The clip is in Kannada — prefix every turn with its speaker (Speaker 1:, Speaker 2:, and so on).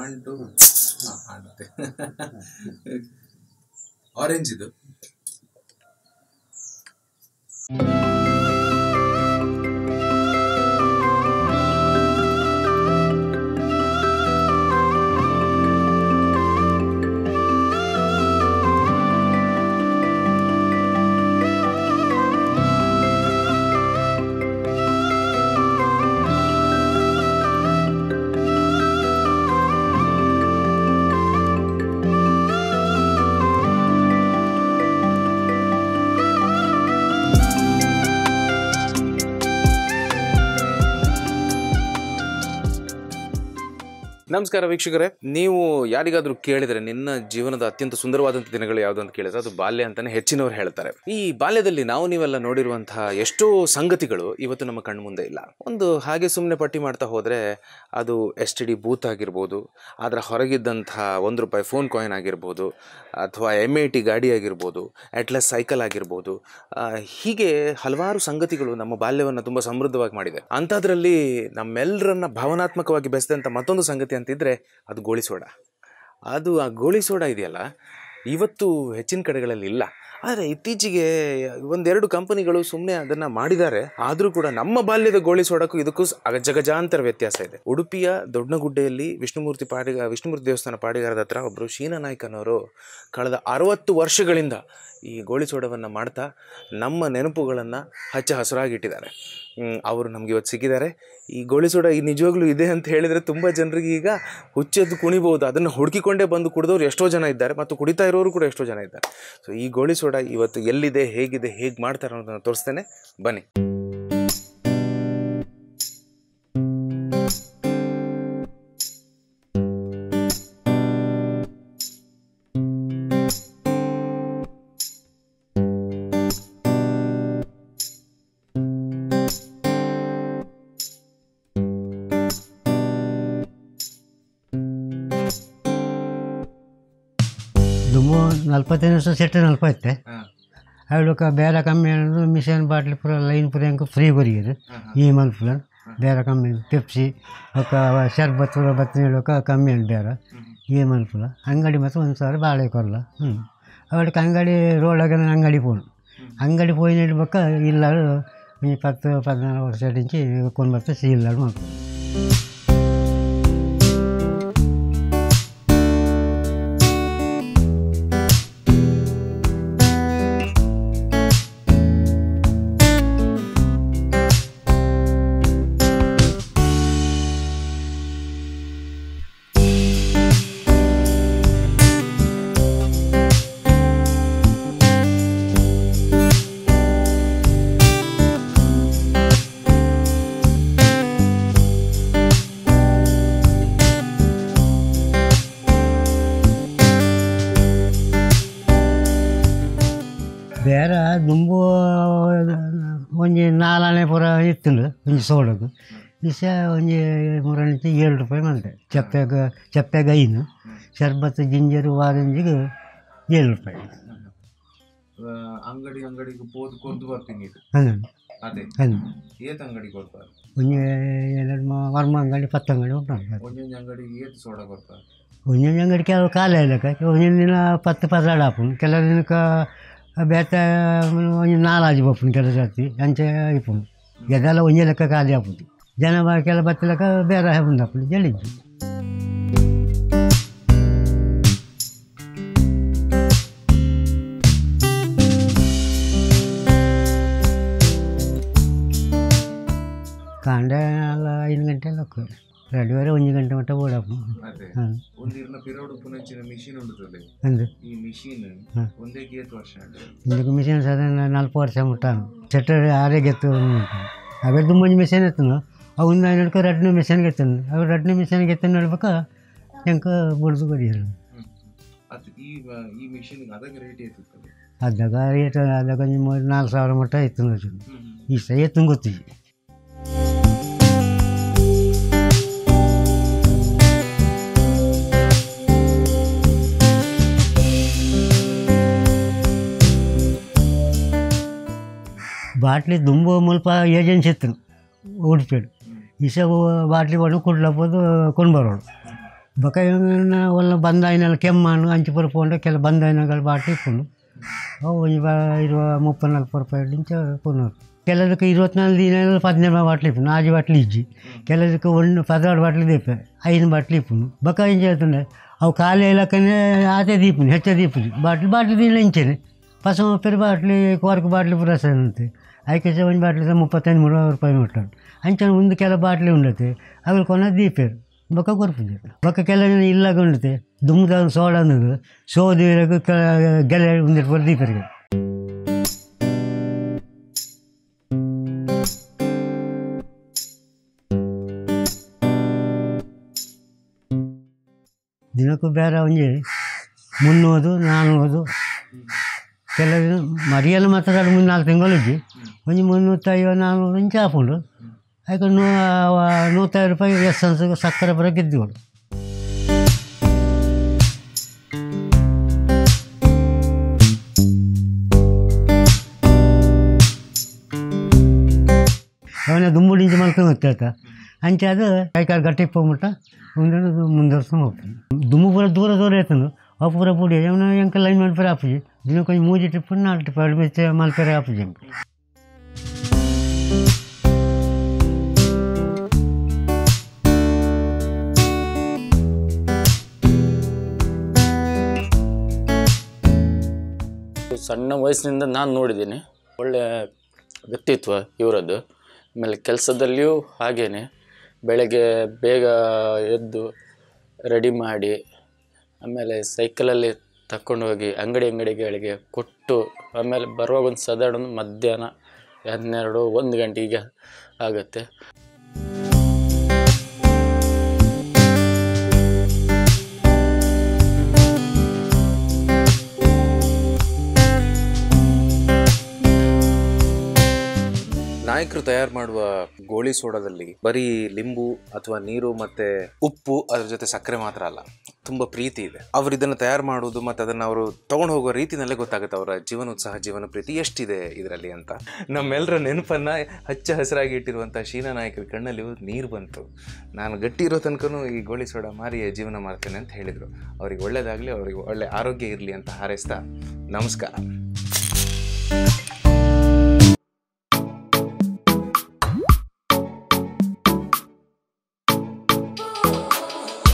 Speaker 1: ಒನ್ ಟು ಆರೆಂಜ್ ಇದು.
Speaker 2: ನಮಸ್ಕಾರ ವೀಕ್ಷಕರೇ, ನೀವು ಯಾರಿಗಾದ್ರೂ ಕೇಳಿದರೆ ನಿನ್ನ ಜೀವನದ ಅತ್ಯಂತ ಸುಂದರವಾದಂಥ ದಿನಗಳು ಯಾವುದು ಅಂತ ಕೇಳಿದ್ರೆ ಅದು ಬಾಲ್ಯ ಅಂತಾನೆ ಹೆಚ್ಚಿನವ್ರು ಹೇಳ್ತಾರೆ. ಈ ಬಾಲ್ಯದಲ್ಲಿ ನೀವೆಲ್ಲ ನೋಡಿರುವಂತಹ ಎಷ್ಟೋ ಸಂಗತಿಗಳು ಇವತ್ತು ನಮ್ಮ ಕಣ್ಣು ಮುಂದೆ ಇಲ್ಲ. ಒಂದು ಹಾಗೆ ಸುಮ್ಮನೆ ಪಟ್ಟಿ ಮಾಡ್ತಾ ಹೋದರೆ ಅದು STD ಬೂತ್ ಆಗಿರ್ಬೋದು, ಅದರ ಹೊರಗಿದ್ದಂಥ ₹1 ಫೋನ್ ಕಾಯಿನ್ ಆಗಿರ್ಬೋದು, ಅಥವಾ MIT ಗಾಡಿ ಆಗಿರ್ಬೋದು, ಅಟ್ಲಸ್ ಸೈಕಲ್ ಆಗಿರ್ಬೋದು, ಹೀಗೆ ಹಲವಾರು ಸಂಗತಿಗಳು ನಮ್ಮ ಬಾಲ್ಯವನ್ನು ತುಂಬ ಸಮೃದ್ಧವಾಗಿ ಮಾಡಿದೆ. ಅಂಥದ್ರಲ್ಲಿ ನಮ್ಮೆಲ್ಲರನ್ನ ಭಾವನಾತ್ಮಕವಾಗಿ ಬೆಳೆಸಿದಂಥ ಮತ್ತೊಂದು ಸಂಗತಿ ಅಂತಿದ್ರೆ ಅದು ಗೋಳಿ ಸೋಡಾ. ಆ ಗೋಳಿ ಸೋಡಾ ಇದೆಯಲ್ಲ, ಇವತ್ತು ಹೆಚ್ಚಿನ ಕಡೆಗಳಲ್ಲಿ ಇಲ್ಲ. ಆದರೆ ಇತ್ತೀಚೆಗೆ 1-2 ಕಂಪನಿಗಳು ಸುಮ್ಮನೆ ಅದನ್ನು ಮಾಡಿದ್ದಾರೆ. ಆದರೂ ಕೂಡ ನಮ್ಮ ಬಾಲ್ಯದ ಗೋಳಿ ಸೋಡಕ್ಕೂ ಇದಕ್ಕೂ ಅಜಗಜಾಂತರ ವ್ಯತ್ಯಾಸ ಇದೆ. ಉಡುಪಿಯ ದೊಡ್ಡಗುಡ್ಡೆಯಲ್ಲಿ ವಿಷ್ಣುಮೂರ್ತಿ ದೇವಸ್ಥಾನ ಪಾಡಿಗಾರದ ಹತ್ರ ಒಬ್ಬರು ಶೀನಾ ನಾಯ್ಕ್ ಅನ್ನೋರು ಕಳೆದ 60 ವರ್ಷಗಳಿಂದ ಈ ಗೋಳಿ ಸೋಡವನ್ನು ಮಾಡ್ತಾ ನಮ್ಮ ನೆನಪುಗಳನ್ನು ಹಚ್ಚ ಹಸಿರಾಗಿಟ್ಟಿದ್ದಾರೆ. ಅವರು ನಮಗೆ ಇವತ್ತು ಸಿಕ್ಕಿದ್ದಾರೆ. ಈ ಗೋಳಿ ಸೋಡಾ ನಿಜವಾಗ್ಲೂ ಇದೆ ಅಂತ ಹೇಳಿದರೆ ತುಂಬ ಜನರಿಗೆ ಈಗ ಹುಚ್ಚೆದ್ದು ಕುಣಿಬೋದು. ಅದನ್ನು ಹುಡುಕಿಕೊಂಡೇ ಬಂದು ಕುಡಿದವ್ರು ಎಷ್ಟೋ ಜನ ಇದ್ದಾರೆ, ಮತ್ತು ಕುಡಿತಾ ಇರೋರು ಕೂಡ ಎಷ್ಟೋ ಜನ ಇದ್ದಾರೆ. ಸೊ ಈ ಗೋಳಿ ಸೋಡಾ ಇವತ್ತು ಎಲ್ಲಿದೆ, ಹೇಗಿದೆ, ಹೇಗೆ ಮಾಡ್ತಾರೆ ಅನ್ನೋದನ್ನು ತೋರಿಸ್ತೇನೆ, ಬನ್ನಿ.
Speaker 3: ದುಮ್ಮು 45 ವರ್ಷ ಸೆಟ್ ನಲ್ಪೈತೆ ಅವಳಕ್ಕೆ ಬೇರೆ ಕಮ್ಮಿ ಅನ್ನೋದು ಮಿಷನ್ ಬಾಟ್ಲಿ ಪೂರ ಲೈನ್ ಪೂರ ಹೆಂಗೆ ಫ್ರೀ ಬರೀರು ಈ ಮಲ್ಪುಲ ಬೇರೆ ಕಮ್ಮಿ ಪೆಪ್ಸಿ ఒక ಶರ್ಬತ್ ಬತ್ತು ಹೇಳೋಕೆ ಕಮ್ಮಿ ಅಂತ ಬೇರೆ ಈ ಮಲ್ಪುಲ ಅಂಗಡಿ ಮತ್ತು 1,000 ಬಾಳೆ ಕೊರಲ ಅವಳಿಗೆ ಅಂಗಡಿ ರೋಡಾಗ ಅಂಗಡಿ పోయి ಹೇಳ್ಬೇಕ ಇಲ್ಲ 10-14 ವರ್ಷ నుంచి ಕೊಂಡು ಬರ್ತಾ ಸೀಲ್ಲಾಡು ಮಾಡ್ಕೊಂಡು ಬೇರೆ ದುಂಬು ಒಂಜಿ 4 ಪೂರ ಇತ್ತುಂಡು ಒಂಜಿ ಸೋಡದು ವಿಷ ಒಂಜಿ 3 నుంచి ₹7 ಮಂತೆ ಚಪ್ಪೆಗ 5 ಶರ್ಬತ್ ಜಿಂಜರು ಆರೆಂಜಿಗೆ ₹7
Speaker 1: ಅಂಗಡಿಗೆ ಪೋದು ಕೊಂಡು ಬರ್ತೀನಿ ಅದೇ ಏತ್ ಅಂಗಡಿ ಕೊಡ್ತಾರೆ
Speaker 3: ಒಂಜಿ 2 ವರ್ಮ ಅಂಗಡಿ 10 ಅಂಗಡಿ ಉಂಟು
Speaker 1: ಒಂದೊಂದು ಅಂಗಡಿಗೆ ಏತ್ ಸೋಡಾ ಕೊಡ್ತಾರೆ
Speaker 3: ಒಂದೊಂದು ಅಂಗಡಿ ಕೆಲವು ಕಾಲ ಇಲ್ಲಕ್ಕ ಒಂದೊಂದು ದಿನ 10-12 ಹಾಪುಂಡು ಕೆಲವು ದಿನಕ್ಕೆ ಬೇತ ಒಂಜಿ 4 ಆಜಿ ಬಪ್ಪುಂಡು ಕೆಲವು ಸರ್ತಿ ಅಂಚೆ ಇಪ್ಪುಂಡು ಎದೆಲ್ಲ ಒಂಜಿ ಲೆಕ್ಕ ಖಾಲಿ ಹಾಪುಂಡು ಜನ ಕೆಲ ಬತ್ತ ಲೆಕ್ಕ ಬೇರೆ ಹಾಪುಂಡು ಹಾಪುಂಡು ಜಲ್ಲಿದ್ದು ಕಾಂಡೆ ಎಲ್ಲ 5 ಗಂಟೆ ಲಕ್ಕ ರೆಡಿ ವರೆ 1 ಗಂಟೆ ಮಟ್ಟ ಓಡಾಪು ಮಿಷನ್ ಸಾಧಾರಣ 4 ವರ್ಷ ಮುಟ್ಟ ಸೆಟ್ ಆರೇಗೆ ಎತ್ತು ಅವೇ ತುಂಬ ಮಿಷನ್ ಎತ್ತನು ಅವನ್ನ ನಡ್ಕೊ ರಡ್ನೆ ಮಿಷನ್ಗೆ ಎತ್ತನು ಅವ್ರು ರಡ್ನೆ ಮಿಷನ್ಗೆ ಎತ್ತನು ಹೇಳ್ಬೇಕ ಹೆಂಗೆ ಬಡ್ದು ಬಡಿಯೋರು ಅದಾಗ ರೇಟ್ ಅದಾಗ 4,000 ಮಟ್ಟ ಎತ್ತು ಇಷ್ಟ ಎತ್ತು ಗೊತ್ತಿದೆ ಬಾಟ್ಲಿ ದುಂಬು ಮುಲ್ಪ ಏಜೆನ್ಸಿ ಇತ್ತು ಉಡುಪಿಡು ಇಸ ಬಾಟ್ಲಿ ಕೊಂಡು ಕುಡ್ಲಬೋದು ಕೊಂಡು ಬರೋಳು ಬೊಕ ಒಲ್ಲ ಬಂದಾಯಿನೆಲ್ಲ ಕೆಮ್ಮಣ್ಣು ಅಂಚು ಪುರಪುಂಡು ಕೆಲ ಬಂದಾಯಿನಗಳು ಬಾಟ್ಲಿ ಇಪ್ಪುಂಡು ಅವು ಇರುವ 30-40 ರೂಪಾಯಿ ಇಂಚ ಕೊನೋರು ಕೆಲದಕ್ಕೆ 24 ದಿನ 17 ಬಾಟ್ಲಿ ಇಪ್ಪುಂಡು ಆಜಿ ಬಾಟ್ಲಿ ಇಜ್ಜಿ ಕೆಲದಕ್ಕೆ 16 ಬಾಟ್ಲಿ ದೀಪೆ 5 ಬಾಟ್ಲಿ ಇಪ್ಪುಂಡು ಬೊಕ ಇಂಚ ಹೇಳ್ತಾನೆ ಅವು ಖಾಲಿ ಇಲ್ಲಕ್ಕನೆ ಆಚೆ ದೀಪುನಿ ಹೆಚ್ಚ ದೀಪುನಿ ಬಾಟ್ಲಿ ದಿನ ಇಂಚೆನೆ ಪಸ ಪೆರು ಬಾಟ್ಲಿ ಕೊರಕು ಬಾಟ್ಲಿ ಪೂರ ಅಂತೆ ಐಕೆ ಒಂದು ಬಾಟ್ಲಿ 35-30 ರೂಪಾಯಿ ನೋಡ್ತಾರೆ ಅಂಚನೆ ಮುಂದೆ ಕೆಲ ಬಾಟ್ಲಿ ಉಂಡತೆ ಅದ್ರ ಕೊನೆ ದೀಪೇರು ಬೊಕ್ಕ ಕೊರ್ಪುಜೆ ಬೊಕ್ಕ ಕೆಲವು ಇಲ್ಲಾಗ ಉಂಡತೆ ದುಮ್ದ ಸೋಡ ಅನ್ನೋದು ಸೋದಿ ಗೆಲೆ ಒಂದಿಟ್ಟು ದೀಪರಿಗೆ ದಿನಕ್ಕೂ ಬೇರೆ ಒಂಜಿ 300-400 ಕೆಲವು ಮರಿಯೆಲ್ಲ ಮಾತ್ರ 3-4 ತಿಂಗಳು ಇಜ್ಜಿ ಒಂದು 350-400 ಇಂಚ ಹಾಪುಂಡು ಅದಕ್ಕೆ 150 ರೂಪಾಯಿ ಎಸ್ಸೆನ್ಸ್ ಸಕ್ಕರೆ ಬರೋ ಗೆದ್ದುಗಳು ಅವನ ದುಂಬುಡಿಂಚು ಮಲ್ಕೊಂಡು ಹೋಗ್ತಾಯ್ತ ಅಂಚೆ ಅದು ಕೈಕಾಲು ಗಟ್ಟಿ ಹೋಗ್ಬಿಟ್ಟ ಮುಂದುವರ್ಸ್ಕೊಂಡು ಹೋಗ್ತಾನೆ ದುಮ್ಮು ಪೂರ ದೂರ ಆಯ್ತಂದು ಅವು ಪೂರ ಪುಡಿ ಅವನ ಎಂಕ ಲೈನ್ ಮಲ್ಪೇರೆ ಹಾಪುಜಿ ದಿನಕ್ಕೆ 3 ಟ್ರಿಪ್ 4 ಟ್ರಿಪ್ ಎರಡು ಮೆಚ್ಚ ಮಲ್ಪೇರೆ ಹಾಪುಜಿ ಅಂಕ
Speaker 4: ಸಣ್ಣ ವಯಸ್ಸಿನಿಂದ ನಾನು ನೋಡಿದ್ದೀನಿ ಒಳ್ಳೆಯ ವ್ಯಕ್ತಿತ್ವ ಇವರದ್ದು. ಆಮೇಲೆ ಕೆಲಸದಲ್ಲಿಯೂ ಹಾಗೇ ಬೆಳಗ್ಗೆ ಬೇಗ ಎದ್ದು ರೆಡಿ ಮಾಡಿ ಆಮೇಲೆ ಸೈಕಲಲ್ಲಿ ತಗೊಂಡು ಹೋಗಿ ಅಂಗಡಿಗಳಿಗೆ ಕೊಟ್ಟು ಆಮೇಲೆ ಬರುವಾಗ ಒಂದು ಸಾಧಾರಣ ಮಧ್ಯಾಹ್ನ 12-1 ಗಂಟೆಗೆ ಆಗುತ್ತೆ.
Speaker 2: ನಾಯಕರು ತಯಾರು ಮಾಡುವ ಗೋಳಿ ಸೋಡಾದಲ್ಲಿ ಬರೀ ಲಿಂಬು ಅಥವಾ ನೀರು ಮತ್ತೆ ಉಪ್ಪು ಅದ್ರ ಜೊತೆ ಸಕ್ಕರೆ ಮಾತ್ರ ಅಲ್ಲ, ತುಂಬಾ ಪ್ರೀತಿ ಇದೆ. ಅವರು ಇದನ್ನು ತಯಾರು ಮಾಡುವುದು ಮತ್ತು ಅದನ್ನು ಅವರು ತಗೊಂಡು ಹೋಗುವ ರೀತಿನಲ್ಲೇ ಗೊತ್ತಾಗುತ್ತೆ ಅವರ ಜೀವನೋತ್ಸಾಹ, ಜೀವನ ಪ್ರೀತಿ ಎಷ್ಟಿದೆ ಇದರಲ್ಲಿ ಅಂತ. ನಮ್ಮೆಲ್ಲರ ನೆನಪನ್ನ ಹಚ್ಚ ಹಸಿರಾಗಿ ಇಟ್ಟಿರುವಂತಹ ಶೀನಾ ನಾಯಕರ ಕಣ್ಣಲ್ಲಿ ನೀರು ಬಂತು. ನಾನು ಗಟ್ಟಿ ಇರೋ ತನಕನೂ ಈ ಗೋಳಿ ಸೋಡಾ ಮಾರಿ ಜೀವನ ಮಾಡ್ತೇನೆ ಅಂತ ಹೇಳಿದರು. ಅವ್ರಿಗೆ ಒಳ್ಳೇದಾಗಲಿ, ಅವರಿಗೆ ಒಳ್ಳೆ ಆರೋಗ್ಯ ಇರಲಿ ಅಂತ ಹಾರೈಸ್ತಾ ನಮಸ್ಕಾರ.